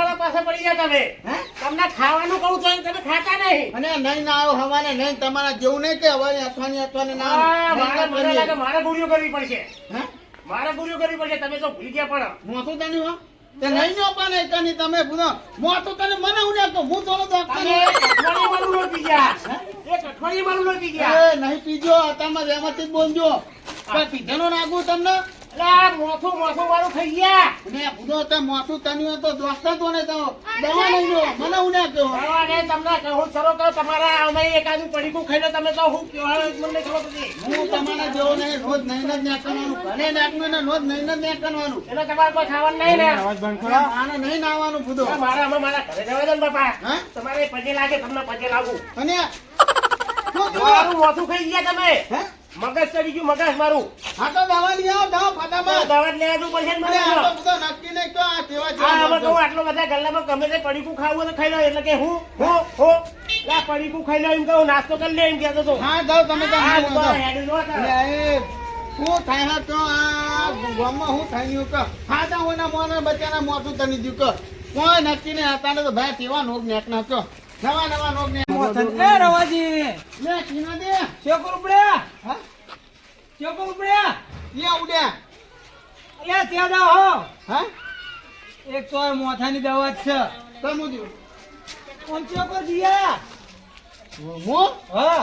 કરવા પાછા પડી ગયા તમે તમને ખાવાનું કહું છું તમે ખાતા નહીં અને નહીં ના આવ્યો હવાને નહીં તમારા જેવું નહીં કે હવાને અથવાને ના મારે ગુરિયો કરવી પડશે મારે ગુરિયો કરવી પડશે તમે તો ભૂલી ગયા પણ મોતું તને હો તે નહીં નો પાને તને તમે પૂરો મોતું તને મને ઉને તો હું થોડો તો અઠવાડિયે મારું નો પી ગયા એક અઠવાડિયે મારું નો પી ગયા એ નહીં પીજો તમે એમાંથી જ બોલજો પણ પીધેનો નાગું તમને મોથું વાળું થઈ ગયા ને પૂરો તે મોતું તને તો દોસ્તા તો ને તો દવા લઈ લો મને ઉને કહો દવા ને તમને કહું સરો કહો તમારા અમે એકાદું પડીકું ખાઈને તમે તો હું કેવાળો મને ખબર પડી હું તમારા જેવો નહીં રોજ નહીં જ ના કરવાનું ઘરે નાખનું ને રોજ નહીં જ ના કરવાનું એટલે તમારે કોઈ ખાવાનું નહીં ને અવાજ બંધ કરો આને નહીં નાવાનું પૂરો મારા ઘરે જવા દો ને બાપા તમારે પગે લાગે તમને પગે લાગુ અને મારું મોથું ખાઈ ગયા તમે મગજ ચડી ગયું મગજ મારું હા તો દવા લઈ આવો દવા ફટાફટ દવા લેવા દઉં પડશે ને આ તો બધો નક્કી નહીં તો આ કેવા હા તો આટલો બધા ગલ્લામાં ગમે તે પડીકું ખાવું તો ખાઈ લો એટલે કે હું લા પડીકું ખાઈ લો એમ કહું નાસ્તો કરી લે એમ કહેતો તો હા જાવ તમે તો હા હું થાય હા તો આ ગામમાં હું થયું કે હા તો ઓના મોના બચ્ચાના મોટું તની દીક કોઈ નક્કી નહીં હતા તો ભાઈ તેવા નોક નેક નાખો નવા નોક ને એ રવાજી લે કીનો દે ચોકર ઉપડ્યા હા ચોકર ઉપડ્યા ત્યાં ઉડ્યા એ ત્યાં જાઓ હો હા એક તો મોથાની દવા જ છે તમુ દીવ ઓમ ચોકર દિયા હું હા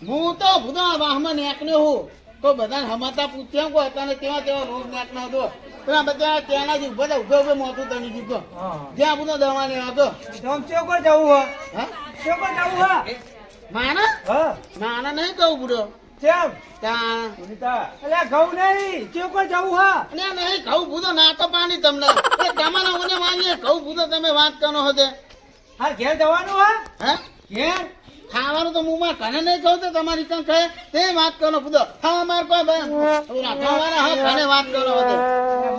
હું તો ભૂદા વાહમાં નેકને હું તો બધાને હમાતા પૂછ્યા કોઈ હતા ને તેવા રોગ નેક ના હતો પેલા બધા ત્યાંના જ ઉભા ઉભે મોટું તની દીધો જ્યાં બધો દવા ને હતો ઓમ ચોકર જવું હા ચોકર જવું હા માના હા માના નહીં કહું બુડો કેમ ત્યાં અલ્યા ઘઉં નહીં ચોકર જવું હા અને નહીં ઘઉં ભૂતો ના તો પાણી તમને એ તમારા મને વાંચીએ ઘઉં ભૂતો તમે વાત કરો હો તે હા ઘેર જવાનું હા હે ઘેર ખાવાનું તો મુમાં ઘરે નહીં કહું તો તમારી ત્યાં ખાય તે વાત કરો ભૂતો હા અમાર કોઈ રાખવાના હા ઘરે વાત કરો હો તે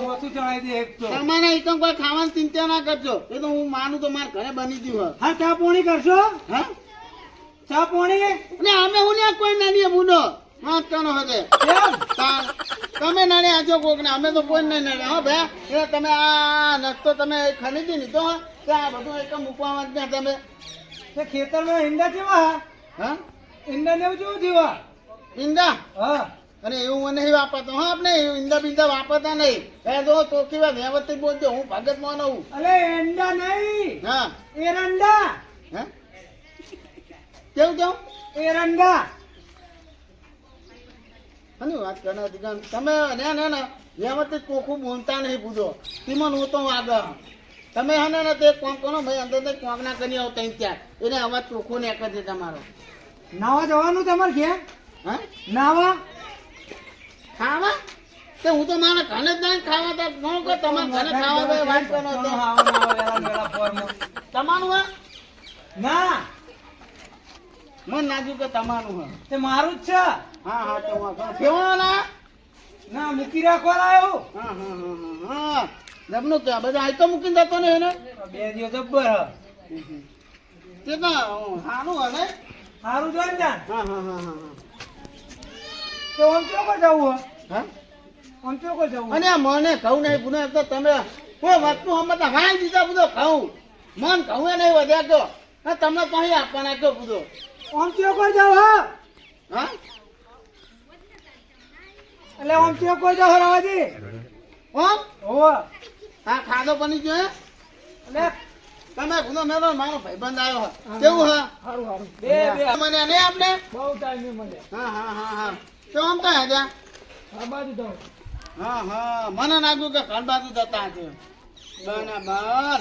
મોથું ચડાવી દે એક તો તમારા એકમ કોઈ ખાવાની ચિંતા ના કરજો એ તો હું માનું તો મારા ઘરે બની ગયું હા ચા પોણી કરશો હા ચા પોણી અને અમે હું ને કોઈ નાની બુનો વાત કરો હો તે કેમ તમે નાને આજો કોક ને અમે તો કોઈ નહીં નાને હો બે એ તમે આ નસ્તો તમે ખરીદી લીધો હો કે આ બધું એક મૂકવા જ તમે તે ખેતરમાં ઈંડા જેવા હા ઈંડા ને જેવું જેવા ઈંડા હા અને એવું નહીં વાપરતો હા આપણે ઈંડા બિંદા વાપરતા નહીં એ જો તો કેવા વ્યવસ્થિત બોલજો હું ભગત માં હું અલે ઈંડા નહીં હા એરંડા હા કેવું એરંડા અને વાત કરો તમે ને વ્યવસ્થિત કોખું બોલતા નહીં પૂછો તીમન હું તો આગળ તમે હે ને તે કોમ કરો ભાઈ અંદર કોમ ના કરી આવતા ત્યાં એને અવાજ ચોખ્ખો ને એક જ છે તમારો નાવા જવાનું તમારે ઘેર હા નાવા ખાવા તે હું તો મારા ઘરે જ નહીં ખાવા તો કોણ કહો તમારે ઘરે ખાવા ભાઈ વાત કરો તમારું હા ના મન નાખ્યું કે તમારું હા તે મારું જ છે હા હા તો કેવો ના ના મૂકી રાખવા લાયો હા જમનું કે બધા આઈ તો મૂકીને જતો ને એને બે દિવસ જબ્બર તે તો સારું હને સારું જોઈ ને હા તો આમ ચોકો જવું હા આમ ચોકો જવું અને મને કહું નહીં પુનઃ તો તમે કોઈ વસ્તુ હમણાં વાઈ દીધા બધો કહું મન કહું નહીં વધ્યા તો તમને કહી આપવાના કહો બધો આમ ચોકો જાવ હા હા એટલે આમ ચોકો જાવ રાવાજી ઓમ હોવા હા ખાધો બની ગયો એટલે તમે ગુનો મેલો મારો ભાઈબંધ આવ્યો કેવું હા સારું બે મને નહીં આપણે બહુ ટાઈમ મળે હા તો આમ કયા હતા આ બાજુ જાવ હા મને નાખ્યું કે ઘર બાજુ જતા છે બરાબર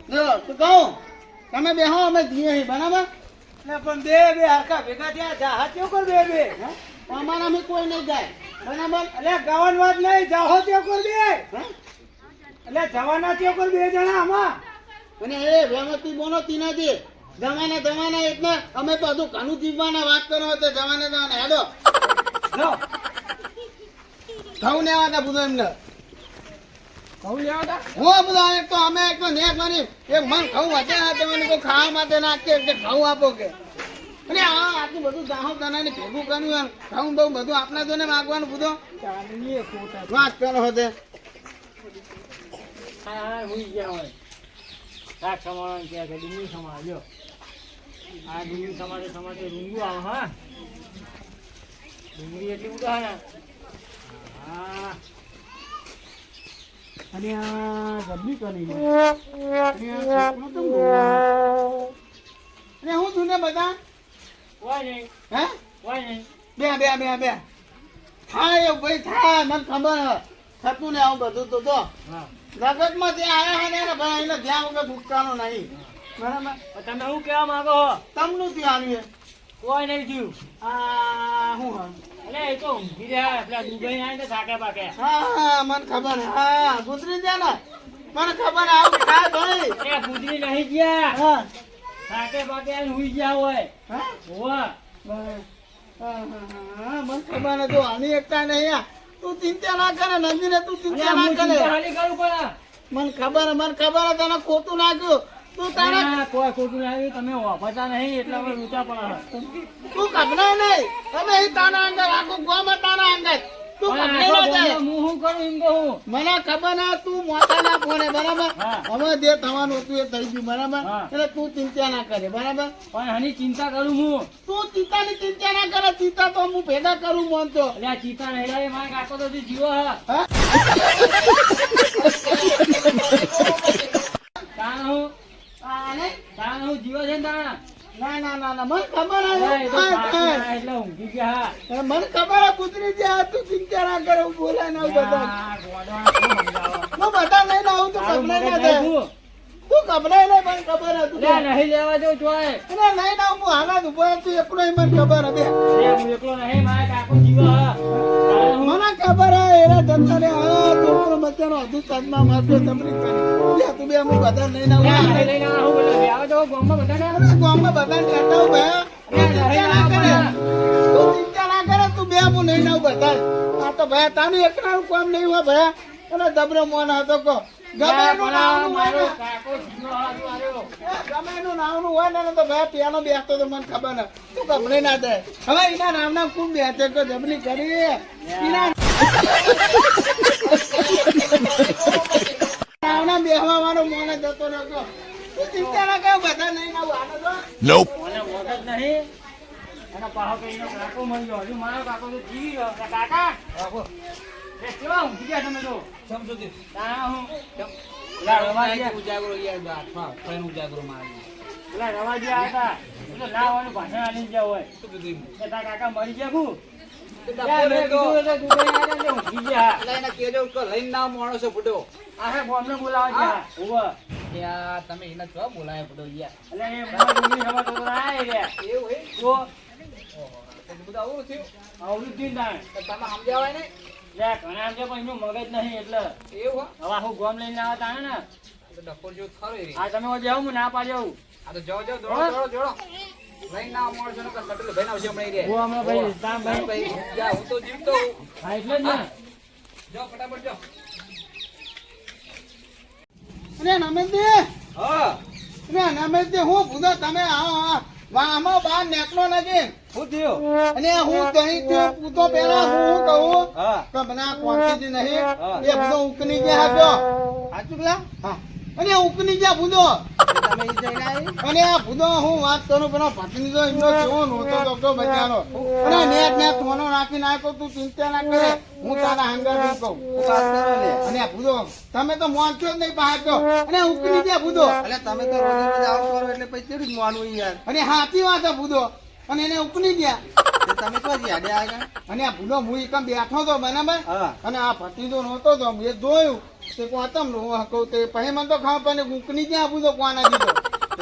જો તું કહું તમે બેહો અમે જઈએ અહીં બરાબર એટલે પણ બે હરકા ભેગા થયા જા ચોકો બે અમારા અમે કોઈ નહીં જાય બરાબર એટલે ગાવાની વાત નહીં જાહો ચોકો બે હા એટલે જવાના ચોકો બે જણા આમાં અને એ વ્યવસ્થિત બોલો તીનાથી જવાના એટલે અમે તો હજુ ઘણું જીવવાના વાત કરો તો જવાના હેડો લો ઘઉં લેવા હતા બધું એમને કહું લેવા તા હું બધા એક તો અમે એક તો ને કરી એક મન ઘઉં હતા તમને કોઈ ખાવા માટે નાખીએ કે ઘઉં આપો કે અને આટલું બધું દાહો દાનાને ભેગું કર્યું ઘઉં બહુ બધું આપણે તો ને માગવાનું બધું વાત કરો હતે હા હુઈ ગયા હોય શાક સમારવાનું કહે છે, ડુંગળી સમાર લ્યો. આ ડુંગળી સમારે રૂંગું આવે હા. ડુંગળી એટલી ઉડા ને. હા. અને આ ગબ્બી કરી લે. અને આ છોકરો તો બોલાવે. અને હું છું ને બધા કોઈ નહીં, હે કોઈ નહીં. બે થાય ભાઈ થાય મને ખબર હે. થતું ને આવું બધું તો જો હા. જગતમાં જે આયા હે ને ભાઈ એને ધ્યાન વગર ભૂખવાનું નહીં બરાબર. પણ તમે શું કહેવા માંગો છો? તમનું ધ્યાન છે કોઈ નહીં થયું. આ શું હે? એટલે એ તો ઊંઘી રહ્યા પેલા દુબઈ ના ને થાકે પાકે. હા મને ખબર હે. હા ગુજરી ગયા ને મને ખબર હે. આવું થાય ભાઈ. એ ગુજરી નહીં ગયા, હા થાકે પાકે આઈને હુઈ ગયા હોય. હા હોવે. હા મને ખબર હે. તો આની એકતા નહીં આ. તું ચિંતા ના કરે નંદીને તું અને ચિંતા ના હું કરે. ચિંતા ખાલી કરું પણ. મને ખબર હે તને ખોટું નાખ્યું તું તારા ના, કોઈ ખોટું નહીં આવ્યું. તમે વાપરતા નહીં એટલે અમે ઊંચા પડે. તું કપડાય નહીં. તમે અહીં તારા અંદર આખું ગામ તારા અંદર તું કપડાય ના જાય. હું શું કરું એમ કહું. મને ખબર ના તું મોટા ના ફોને બરાબર. હા. હવે જે થવાનું હતું એ થઈ ગયું બરાબર. હા. એટલે તું ચિંતા ના કરે બરાબર. પણ આની ચિંતા કરું હું. તું ચિંતાની ચિંતા ના કરે. ચિંતા તો હું ભેગા કરું મોનતો. એટલે આ ચિંતા નહીં લાગે. મારા કાકો તો હજી જીવો હે. હા તાણ હું આને? જીવો છે ને તાણ. ના મને ખબર અરે, એ તો હે. થાકી ગયા એટલે ઊંઘી ગયા. મને ખબર હે ગુજરી જાય. તું ચિંતા ના કરે. હું બોલાય ના બધા આ ગોળો શું સમજાવો? હું બધા લઈને આવું તું તારું કપડાય મગજ ના નહીં જાય. તું. તું કપડાય નહીં મને ખબર હે. તું લે, નહીં લેવા દઉં ચોય. એટલે નહીં ના હું હાલા ઉભો તું એકલો મને ખબર હે બે. લે, હું એકલો નહીં. મારા કાકો જીવો હે. તાણ હું. મને ખબર હે એરા જનતા ને આ છોકરો બચ્ચાનો હજુ કાજમાં મારતો તમરી કરી લે તું બે હું બધા લઈને લે, આવું નહીં લઈને આવો બોલો. લે, આવો તો ગામમાં બધા ને. અરે ગામમાં બધા નેતા ઉભે ચિંતા ના કરે. તું ચિંતા ના કરે. તું બે હું લઈને આવું બધા. આ તો ભાઈ તારું એકલાનું કામ નહીં હોય ભાઈ. એનો જબરો મોન હતો કો ગમે એનું નામનું હોય ને કાકો જીવો હે, તું આવ્યો. ગમે એનું નામનું હોય ને તો ભાઈ પેલો બેસતો તો મને ખબર ને તું ગમડે ના દે. હવે એના નામના કોણ બેસે તો જબરી કરી એના નામના બેસવા વાળો મોને જતો રહ્યો. તું ચિંતા ના કર. બધા નહીં આવું આનો તો મને વખત નહીં. અને પાછો કઈનો કાકો મળી ગયો. હજુ મારો કાકો તો જીવી ગયો. કાકા એ કેવા ઊંઘી ગયા તમે તો? તાણ હું. પેલા રવાજી આવ્યા હતા. એ તો ના હોય ભાષણ આલી ગયા હોય. કે તારા કાકા મરી ગયા કુ? ત્યાં મેં કીધું એટલે દુબઈ આવ્યા એટલે ઊંઘી ગયા. આખે ગામને બોલાવા ગયા. ઉભો. એટલે એ મારા ડુંગળી સમારતો તો ના આવી રહ્યા. તો આવડું જ થયું તાણે. લે, ઘણા સમજે પણ એમનું મગજ નહીં એટલે. હવે આખું ગામ લઈને આવ્યા તાણે ને. આ તમે હવે જાઓ, હું ના પાડી આવું. હું હમણાં ભાઈ રામભાઈ. હા, એટલે જ ને. અરે નમેશજી અરે નમેશજી હું પૂછો તમે આમાં બહાર નીકળો નથી. અને હું તહીં પૂછો પેલા હું કહું તો મને આ ક્વોન્ટિટી નહીં એ બધો ઉકની ગયા હતો સાચું પેલા હા અને ઉકની ગયા ભૂદો અને આ ભૂદો હું વાત કરું પેલો ભટની તો એમનો કેવો નહોતો ડોક્ટર બચારો અને નેટ સોનો નાખી નાખો તું ચિંતા ના કરે હું તારા હંગાર કહું અને આ ભૂદો તમે તો મોનશો જ નહીં બહાર તો અને ઉકની ગયા ભૂદો અને હાથી વાત છે ભૂદો અને એને ઉપની ગયા અને આ ભૂલો હું એકમ બેઠો તો બરાબર અને આ ભત્રીજો નહોતો તો મેં જોયું તે કોતમ કહું તે પછી મને તો ખાવા પડે ઉકની ગયા ભૂલો કોના દીધો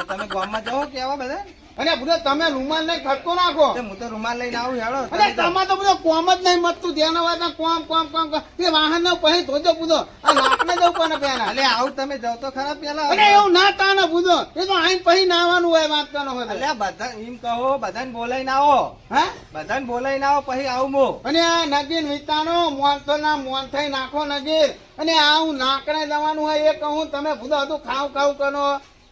તમે ગામમાં જાઓ કે આવા બધા અને ભૂલો તમે રૂમાલ નહીં ખટકો નાખો હું તો રૂમાલ લઈને આવું હેડો અને તમારે તો બધો કોમ જ નહીં મતતું ધ્યાન વાત કોમ એ વાહન ને પછી ધોજો પૂછો આ નાકને જવું પણ પેલા એટલે આવું તમે જાઓ તો ખરા પેલા અને એવું ના તા ને પૂછો એ તો આઈને પછી નાવાનું હોય વાત કરવાનો હોય એટલે બધા એમ કહો બધાને બોલાઈને આવો હા બધાને બોલાઈને આવો પછી આવું મો અને આ નગીર વિતાનો મોનતો ના મોન થઈ નાખો નગીર અને આવું નાકણે જવાનું હોય એ કહું તમે ભૂલો હતું ખાવ કરો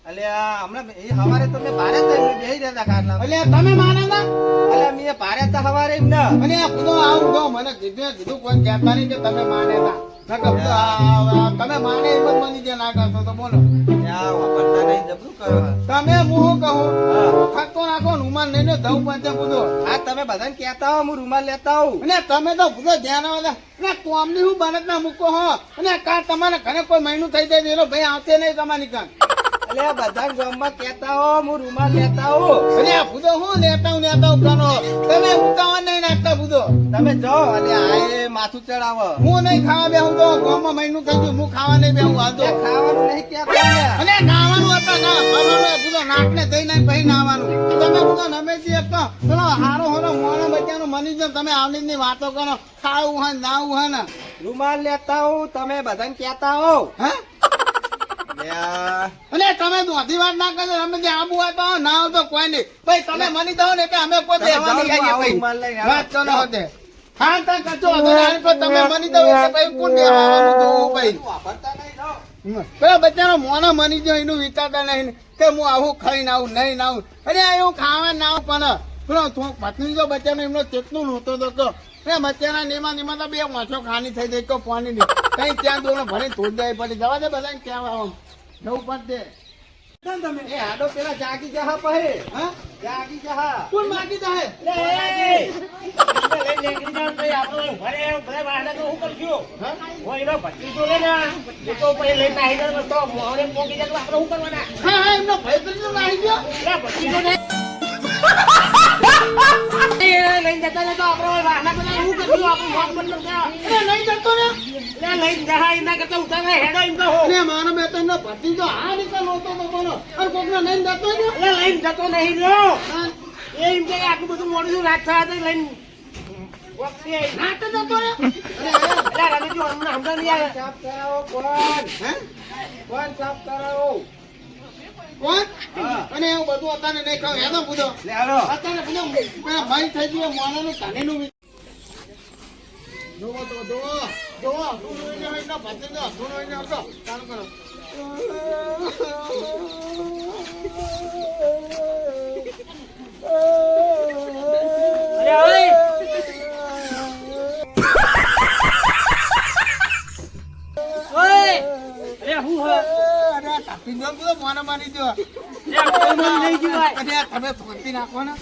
એટલે આ હમણાં એ હવારે તો મેં ભારે બેસી જતા ખાટલા એટલે તમે માને ના એટલે મેં ભારે હતા હવારે એમ ના અને આ ભૂલો આવું જો મને કીધું કોઈ કહેતા નહીં કે તમે માને ના નકર ભૂલો તમે માને એમ જ બની ગયા ના કરતો તો બોલો ત્યાં વાપરતા નહીં જબરું કરો તમે હું કહું ખાતો નાખો રૂમાલ લઈને ધઉ પંચે બુધો હા તમે બધાને કહેતા હો હું રૂમાલ લેતા આવું અને તમે તો બુધો ધ્યાન આવે અને કોમની હું બનત ના મૂકો હો અને કાલ તમારા ઘરે કોઈ મહિનું થઈ જાય એનો ભાઈ આવશે નહીં તમારી કાન એટલે બધા ગામમાં કહેતા હો હું રૂમાલ લેતા આવું અને આ બુધો હું લેતા હું કરો તમે ઉતાવળ નહીં નાખતા બુધો તમે જાઓ અને આ એ માથું ચડાવો હું નહીં ખાવા બેહું તો ગામમાં મહિનું થઈ ગયું હું ખાવા નહીં બેહું હાલતો ખાવાનું નહીં કહેતા અને નાવાનું હતા ના ખાવાનું બુધો નાકને દઈ નાખ પછી નાવાનું તમે બુધો નમે છે એક તો પેલો હારો હોરો મોણો બચ્ચાનો મની જો તમે આવની ની વાતો કરો ખાવું હોય નાવું હોય ને રૂમાલ લેતા આવું તમે બધાને કહેતા હો હે અને તમે દોધી વાત ના કરો અમે જે આબુ આવતા હો ના આવતો કોઈ નહીં ભાઈ તમે મની દો ને કે અમે કોઈ બે જવાની આવીએ ભાઈ વાત તો ન હોતે હા તા કચો હતો તમે મની દો એટલે ભાઈ કોણ દેવાનું તો ભાઈ પેલા બચ્ચાનો મોનો મની જો એનું વિચારતા નહીં કે હું આવું ખાઈને આવું નહીં નાવું અરે એવું ખાવા ના આવું પણ પેલો પત્ની જો બચ્ચાનો એમનો કેટલું નહોતો તો કહો બચ્ચાના નીમાં તો બે વાંચો ખાની થઈ જાય તો પાણી નહીં કઈ ત્યાં દોડો ભરી ધોઈ જાય પડી જવા દે બધા ક્યાં આવો નવું પદ દે તમે એ હાડો પેલા જાગી જહા પહે હા જાગી જહા કોણ માગી જાય હા હા એમનો ભય તો આવી ગયો લઈને જતા ને તો આપણે વાહના બધા શું કરશું આપણું મોત બંધ નહીં જતો ને લઈને જહા એના કરતા ઉતારે હેડો એમ તો હો ને મારો બેટો એમનો ભત્રી તો આ રીતે નહોતો તો બોલો અને કોકનો નહીં જતો ને લઈને જતો નહીં રહ્યો એ એમ કે આટલું બધું મોડું રાત થયા તો લઈને ના તો જતો ને રમેશજી અમને સમજા નહીં આવે સાફ કરાવો કોણ હે કોણ સાફ કરાવો કોણ અને એવું બધું અત્યારે નહીં ખાવ હેડો બુધો લે હાલો અત્યારે બધું પેલા ભાઈ થઈ ગયું મોનાનું કાનેનું જોવો તો જોવો તું જોઈને એમનો ભત્રી તો તું જોઈને હતો ચાલુ કરો મોના માની દો તમે ફોટી નાખો ને